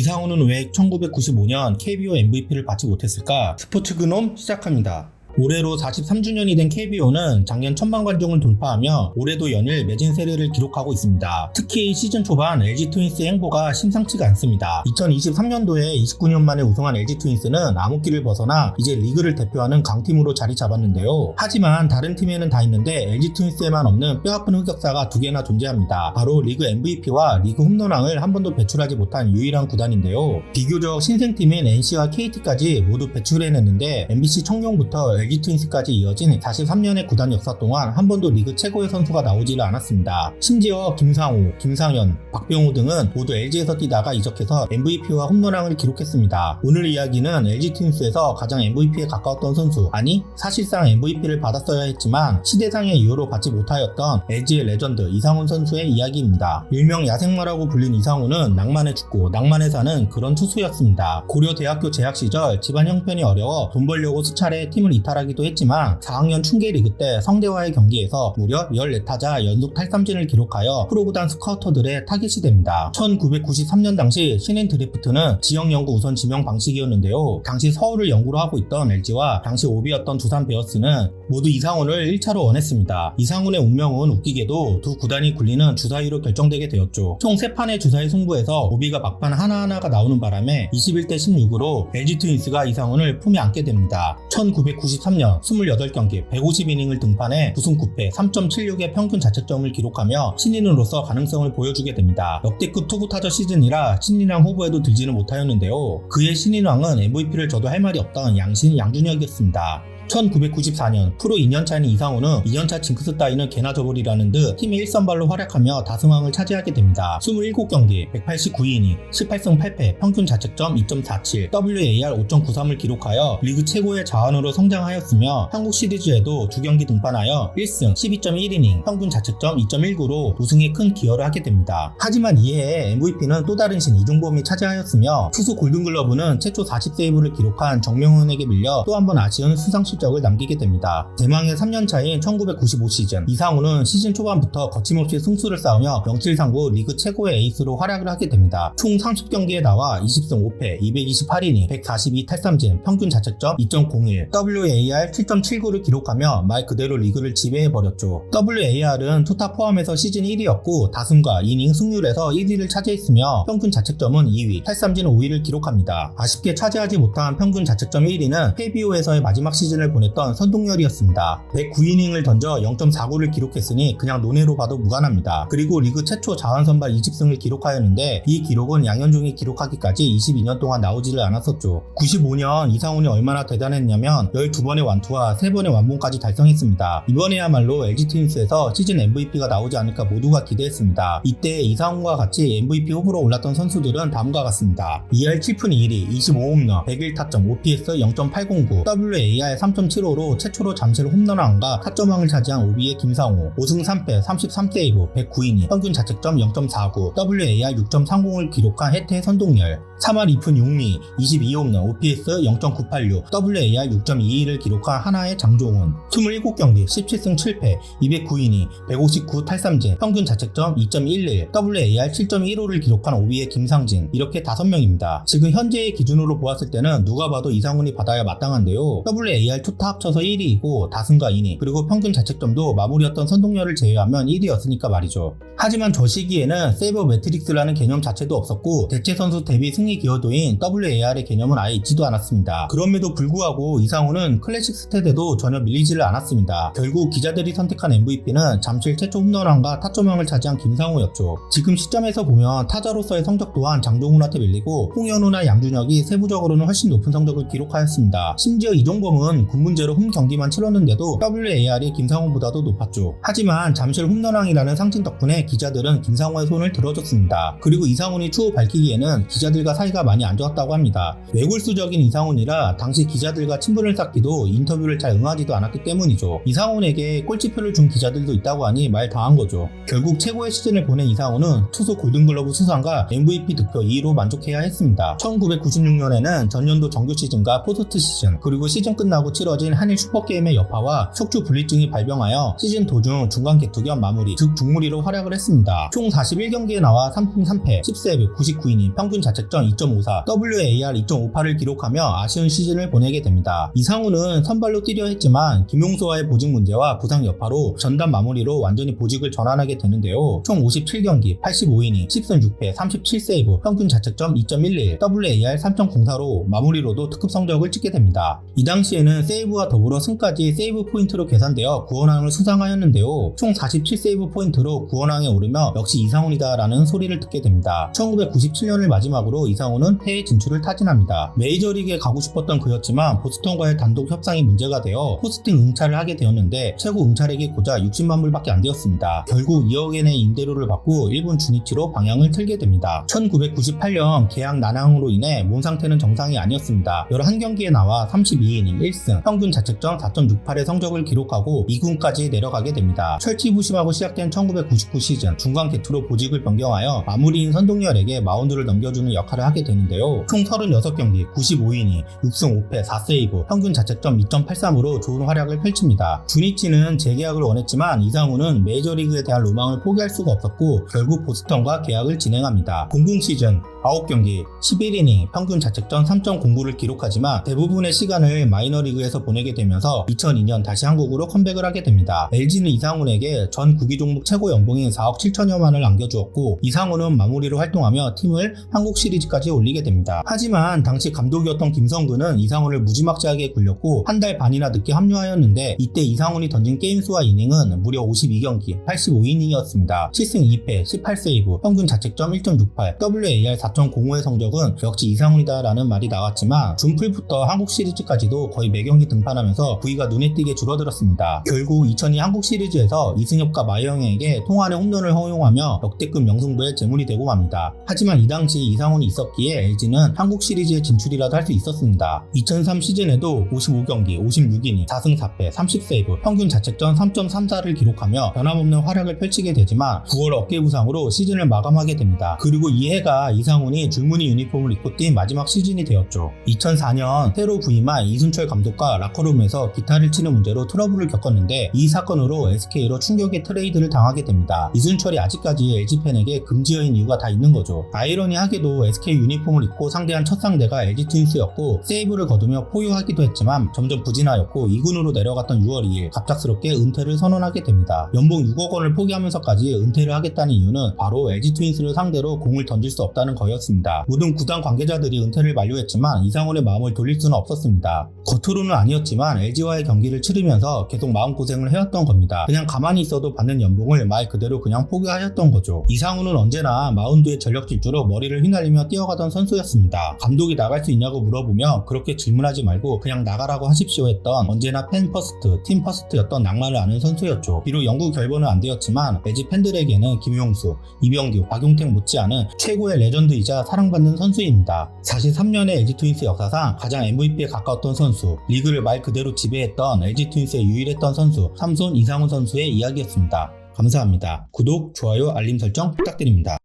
이상훈은 왜 1995년 KBO MVP를 받지 못했을까? 스포츠 근홈 시작합니다. 올해로 43주년이 된 KBO는 작년 1000만 관중을 돌파하며 올해도 연일 매진 세례를 기록하고 있습니다. 특히 시즌 초반 LG 트윈스의 행보가 심상치가 않습니다. 2023년도에 29년 만에 우승한 LG 트윈스는 암흑기를 벗어나 이제 리그를 대표하는 강팀으로 자리 잡았는데요. 하지만 다른 팀에는 다 있는데 LG 트윈스에만 없는 뼈아픈 흑역사가 두 개나 존재합니다. 바로 리그 MVP와 리그 홈런왕을 한 번도 배출하지 못한 유일한 구단인데요. 비교적 신생팀인 NC와 KT까지 모두 배출해냈는데 MBC 청룡부터 LG 트윈스까지 이어진 43년의 구단 역사 동안 한 번도 리그 최고의 선수가 나오지를 않았습니다. 심지어 김상우, 김상현, 박병호 등은 모두 LG에서 뛰다가 이적해서 MVP와 홈런왕을 기록했습니다. 오늘 이야기는 LG 트윈스에서 가장 MVP에 가까웠던 선수, 아니 사실상 MVP를 받았어야 했지만 시대상의 이유로 받지 못하였던 LG의 레전드 이상훈 선수의 이야기입니다. 일명 야생마라고 불린 이상훈은 낭만에 죽고 낭만에 사는 그런 투수였습니다. 고려대학교 재학 시절 집안 형편이 어려워 돈 벌려고 수차례 팀을 이탈하기도 했지만 4학년 춘계리그 때 성대와의 경기에서 무려 14타자 연속 탈삼진을 기록하여 프로구단 스카우터들의 타깃이 됩니다. 1993년 당시 신인 드래프트는 지역연구 우선 지명 방식이었는데요. 당시 서울을 연구로 하고 있던 LG와 당시 오비였던 두산 베어스는 모두 이상훈을 1차로 원했습니다. 이상훈의 운명은 웃기게도 두 구단이 굴리는 주사위로 결정되게 되었죠. 총 3판의 주사위 승부에서 오비가 막판 하나하나가 나오는 바람에 21대 16으로 LG 트윈스가 이상훈을 품에 안게 됩니다. 1993년 28경기 150이닝을 등판해 9승 9패 3.76의 평균 자책점을 기록하며 신인으로서 가능성을 보여주게 됩니다. 역대급 투구 타자 시즌이라 신인왕 후보에도 들지는 못하였는데요. 그의 신인왕은 MVP를 줘도 할 말이 없던 양신 양준혁이었습니다. 1994년 프로 2년차인 이상훈은 2년차 징크스 따위는 개나 줘버리라는 듯 팀의 1선발로 활약하며 다승왕을 차지하게 됩니다. 27경기 189이닝 18승 8패 평균 자책점 2.47 WAR 5.93을 기록하여 리그 최고의 자원으로 성장하였으며 한국 시리즈에도 2경기 등판하여 1승 12.1이닝 평균 자책점 2.19로 우승에 큰 기여를 하게 됩니다. 하지만 이해에 MVP는 또 다른 신 이중범이 차지하였으며 투수 골든글러브는 최초 40세이브를 기록한 정명훈에게 밀려 또 한 번 아쉬운 수상 실적을 남기게 됩니다. 대망의 3년차인 1995 시즌 이상훈은 시즌 초반부터 거침없이 승수를 쌓으며 명실상부 리그 최고의 에이스로 활약을 하게 됩니다. 총 30경기에 나와 20승 5패 228이닝 142 탈삼진 평균 자책점 2.01 WAR 7.79를 기록하며 말 그대로 리그를 지배해버렸죠. WAR은 투타 포함해서 시즌 1위였고 다승과 이닝 승률에서 1위를 차지했으며 평균 자책점은 2위 탈삼진 5위를 기록합니다. 아쉽게 차지하지 못한 평균 자책점 1위는 KBO에서의 마지막 시즌을 보냈던 선동열이었습니다. 109이닝을 던져 0.49를 기록했으니 그냥 논외로 봐도 무관합니다. 그리고 리그 최초 자완선발 20승을 기록하였는데 이 기록은 양현종이 기록하기까지 22년 동안 나오지를 않았었죠. 95년 이상훈이 얼마나 대단했냐면 12번의 완투와 3번의 완봉까지 달성했습니다. 이번에야말로 LG 트윈스에서 시즌 MVP가 나오지 않을까 모두가 기대했습니다. 이때 이상훈과 같이 MVP 후보로 올랐던 선수들은 다음과 같습니다. 2할 7푼 1위 25홈런 101타점 OPS 0.809 WAR 3.75로 최초로 잠실 홈런왕과 타점왕을 차지한 오비의 김상우 5승 3패 33세이브 109이닝 평균 자책점 0.49 WAR 6.30을 기록한 해태 선동열 3할 2푼 6리 22홈런 OPS 0.986 WAR 6.22를 기록한 하나의 장종훈 27경기 17승 7패 209이닝 159 탈삼진 평균 자책점 2.11 WAR 7.15를 기록한 오비의 김상진 이렇게 5명입니다. 지금 현재의 기준으로 보았을 때는 누가 봐도 이상훈이 받아야 마땅한데요. WAR 투타 합쳐서 1위이고 다승과 이닝 그리고 평균 자책점도 마무리였던 선동열을 제외하면 1위였으니까 말이죠. 하지만 저 시기에는 세이버 매트릭스라는 개념 자체도 없었고 대체 선수 대비 승리 기여도인 WAR의 개념은 아예 있지도 않았습니다. 그럼에도 불구하고 이상훈은 클래식 스탯에도 전혀 밀리지를 않았습니다. 결국 기자들이 선택한 MVP는 잠실 최초 홈런왕과 타점왕을 차지한 김상우였죠. 지금 시점에서 보면 타자로서의 성적 또한 장종훈한테 밀리고 홍현우나 양준혁이 세부적으로는 훨씬 높은 성적을 기록하였습니다. 심지어 이종범은 군문제로 홈 경기만 치렀는데도 WAR이 김상훈보다도 높았죠. 하지만 잠실 홈런왕이라는 상징 덕분에 기자들은 김상훈의 손을 들어줬습니다. 그리고 이상훈이 추후 밝히기에는 기자들과 사이가 많이 안 좋았다고 합니다. 외골수적인 이상훈이라 당시 기자들과 친분을 쌓기도 인터뷰를 잘 응하지도 않았기 때문이죠. 이상훈에게 꼴찌표를 준 기자들도 있다고 하니 말 다한 거죠. 결국 최고의 시즌을 보낸 이상훈은 투수 골든글러브 수상과 MVP 득표 2위로 만족해야 했습니다. 1996년에는 전년도 정규 시즌과 포스트 시즌 그리고 시즌 끝나고 치러진 한일 슈퍼게임의 여파와 척추 분리증이 발병하여 시즌 도중 중간 개투 겸 마무리, 즉 중무리로 활약을 했습니다. 총 41경기에 나와 3승 3패, 10세이브, 99이닝, 평균 자책점 2.54, WAR 2.58을 기록하며 아쉬운 시즌을 보내게 됩니다. 이상우는 선발로 뛰려 했지만 김용수와의 보직 문제와 부상 여파로 전담 마무리로 완전히 보직을 전환하게 되는데요. 총 57경기, 85이닝, 10승 6패, 37세이브, 평균 자책점 2.11, WAR 3.04로 마무리로도 특급 성적을 찍게 됩니다. 이 당시에는 세이브와 더불어 승까지 세이브 포인트로 계산되어 구원왕을 수상하였는데요. 총 47세이브 포인트로 구원왕에 오르며 역시 이상훈이다 라는 소리를 듣게 됩니다. 1997년을 마지막으로 이상훈은 해외 진출을 타진합니다. 메이저리그에 가고 싶었던 그였지만 보스턴과의 단독 협상이 문제가 되어 포스팅 응찰을 하게 되었는데 최고 응찰액이 고작 60만 불밖에 안 되었습니다. 결국 2억엔의 임대료를 받고 일본 주니치로 방향을 틀게 됩니다. 1998년 계약 난항으로 인해 몸 상태는 정상이 아니었습니다. 11경기에 나와 32이닝 1승, 평균 자책점 4.68의 성적을 기록하고 2군까지 내려가게 됩니다. 철치부심하고 시작된 1999 시즌 중간 개투로 보직을 변경하여 마무리인 선동열에게 마운드를 넘겨주는 역할을 하게 되는데요. 총 36경기 95이닝 6승 5패 4세이브, 평균 자책점 2.83으로 좋은 활약을 펼칩니다. 주니치는 재계약을 원했지만 이상훈은 메이저리그에 대한 로망을 포기할 수가 없었고 결국 보스턴과 계약을 진행합니다. 00 시즌 9경기 11이닝 평균 자책점 3.09를 기록하지만 대부분의 시간을 마이너리그에서 보내게 되면서 2002년 다시 한국으로 컴백을 하게 됩니다. LG는 이상훈에게 전 구기 종목 최고 연봉인 4억 7천여만을 안겨주었고 이상훈은 마무리로 활동하며 팀을 한국 시리즈까지 올리게 됩니다. 하지만 당시 감독이었던 김성근은 이상훈을 무지막지하게 굴렸고 한 달 반이나 늦게 합류하였는데 이때 이상훈이 던진 게임 수와 이닝은 무려 52경기 85이닝이었습니다. 7승 2패 18세이브, 평균 자책점 1.68, WAR 4.05의 성적은 역시 이상훈이다 라는 말이 나왔지만 준플부터 한국 시리즈까지도 거의 매경기 등판하면서 부위가 눈에 띄게 줄어들었습니다. 결국 2002 한국 시리즈에서 이승엽과 마이영에게 통안의 홈런을 허용하며 역대급 명승부의 제물이 되고 맙니다. 하지만 이 당시 이상훈이 있었기에 LG는 한국 시리즈에 진출이라도 할 수 있었습니다. 2003 시즌에도 55경기 56이닝 4승 4패 30세이브, 평균 자책점 3.34를 기록하며 변함없는 활약을 펼치게 되지만 9월 어깨 부상으로 시즌을 마감하게 됩니다. 그리고 이 해가 이상훈이 줄무늬 유니폼을 입고 뛴 마지막 시즌이 되었죠. 2004년 새로 부임한 이순철 감독과 라커룸에서 기타를 치는 문제로 트러블을 겪었는데 이 사건으로 SK로 충격의 트레이드를 당하게 됩니다. 이순철이 아직까지 LG팬에게 금지어인 이유가 다 있는 거죠. 아이러니하게도 SK 유니폼을 입고 상대한 첫 상대가 LG 트윈스였고 세이브를 거두며 포효하기도 했지만 점점 부진하였고 2군으로 내려갔던 6월 2일 갑작스럽게 은퇴를 선언하게 됩니다. 연봉 6억 원을 포기하면서까지 은퇴를 하겠다는 이유는 바로 LG 트윈스를 상대로 공을 던질 수 없다는 거였습니다. 모든 구단 관계자들이 은퇴를 만료했지만 이상훈의 마음을 돌릴 수는 없었습니다. 겉으로는 아니었지만 LG와의 경기를 치르면서 계속 마음고생을 해왔던 겁니다. 그냥 가만히 있어도 받는 연봉을 말 그대로 그냥 포기하였던 거죠. 이상훈은 언제나 마운드의 전력 질주로 머리를 휘날리며 뛰어가던 선수였습니다. 감독이 나갈 수 있냐고 물어보면 그렇게 질문하지 말고 그냥 나가라고 하십시오 했던 언제나 팬 퍼스트, 팀 퍼스트였던 낭만을 아는 선수였죠. 비록 영구 결번은 안 되었지만 LG 팬들에게는 김용수, 이병규, 박용택 못지않은 최고의 레전드이자 사랑받는 선수입니다. 43년의 LG 트윈스 역사상 가장 MVP에 가까웠던 선수, 리그를 말 그대로 지배했던 LG 트윈스의 유일했던 선수, 삼손 이상훈 선수의 이야기였습니다. 감사합니다. 구독, 좋아요, 알림 설정 부탁드립니다.